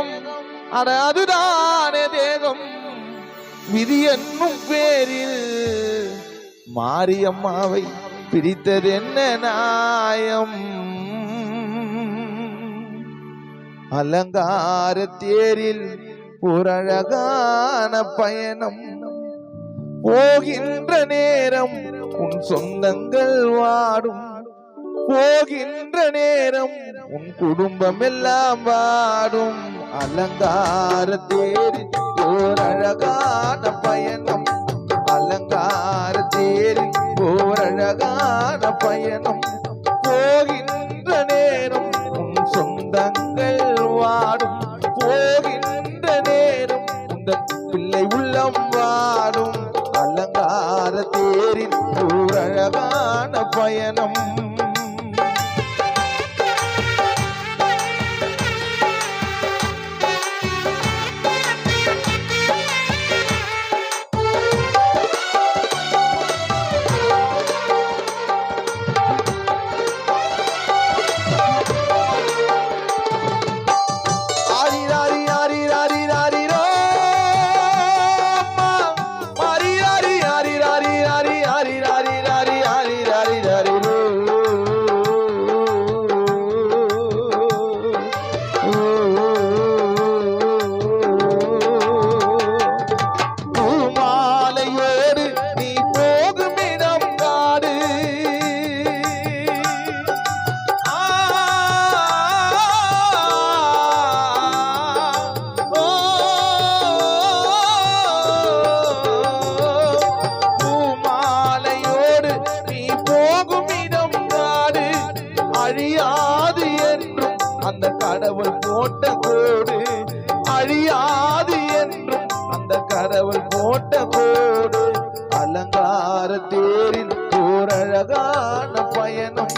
தேகம் அட அதுதானே தேகம் விதி என்னும் பேரில் மாரியம்மாவை பிரித்தது என்ன நியாயம் அலங்கார தேரில் ஒரு அழகான பயணம் போகின்ற நேரம் உன் சொந்தங்கள் வாடும் போகின்ற நேரம் உன் குடும்பம் எல்லாம் வாடும் அலங்கார தேரில் ஓர் அழகான பயணம் அலங்கார தேரில் ஓர் அழகான பயணம் போகின்ற நேரம் உன் சொந்தங்கள் வாடும் போகின்ற நேரம் உந்தன் பிள்ளை உள்ளம் வாடும் அலங்கார தேரில் ஓர் அழகான பயணம் அழியாது என்றும் அந்த கடவுள் போட்ட கோடு அழியாது என்றும் அந்த கடவுள் போட்ட கோடு அலங்கார தேரில் ஓர் அழகான பயணம்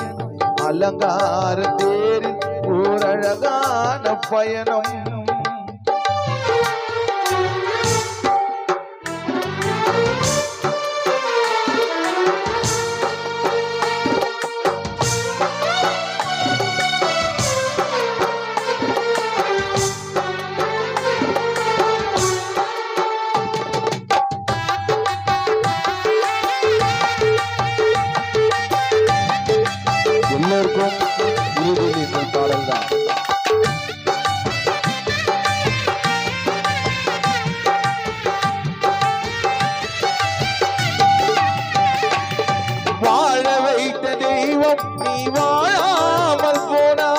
அலங்கார தேரில் ஓர் அழகான பயணம் வாழ வைத்த தெய்வம் நீ வாழாமல் போனா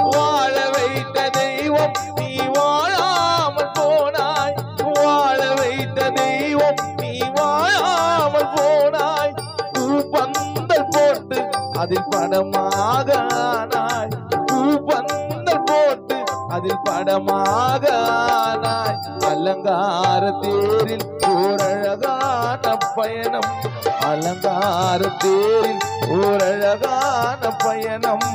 வாழ வைத்த தெய்வம் நீ வாழாமல் போனாய் வாழ வைத்த தெய்வம் நீ வாழாமல் போனாய் பந்தல் போட்டு அதில் படமாக ஆனாய் பூப்பந்தல் போட்டு அதில் படமாக ஆனாய் அலங்கார தேரில் ஓர் அழகான பயணம் அலங்கார தேரில் ஓர் அழகான பயணம்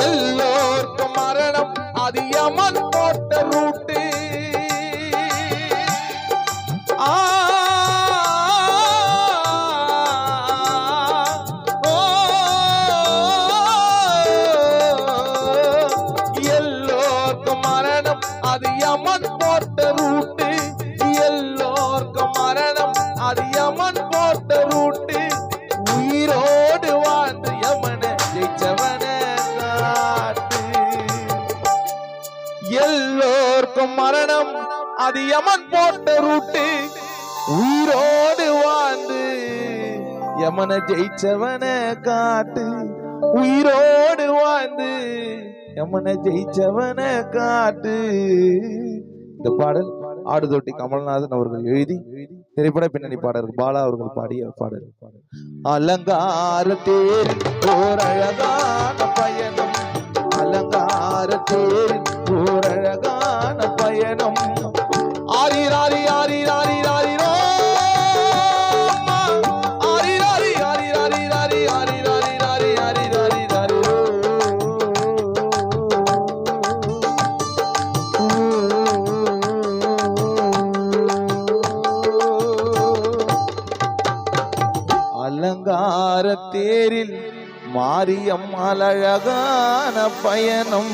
எல்லோர்க்கும் மரணம் அது யமன் போட்ட ரூட்டு எல்லோர்க்கும் மரணம் அது யமன் போட்ட ரூட்டு எல்லோர்க்கும் மரணம் அது யமன் போட்ட ரூட்டு உயிரோடு வாழ்ந்து யமன ஜெயிச்சவன எல்லோர்க்கும் எல்லோர்க்கும் மரணம் அது யமன் போட்ட ரூட்டு உயிரோடு வாழ்ந்து யமனை ஜெயிச்சவன காட்டு உயிரோடு வாழ்ந்து யமனை ஜெயிச்சவன காட்டு. இந்த பாடல் ஆடுதொட்டி கமல்நாதன் அவர்கள் எழுதி திரைப்பட பின்னணி பாடகர் பாலா அவர்கள் பாடிய பாடல். அலங்கார தேர் ஓர் அழகான பயணம், அலங்கார தேர் ஓர் அழகான பயணம். ஆரிராரி ஆரிராரி ஆரிரோ ஆரிராரி ஆரிராரி ஆரி ஆரிராரி ஆரி ஆரிராரி ஆரி. அலங்கார தேரில் மாரியம்மாள் அழகான பயணம்.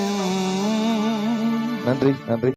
நன்றி நன்றி.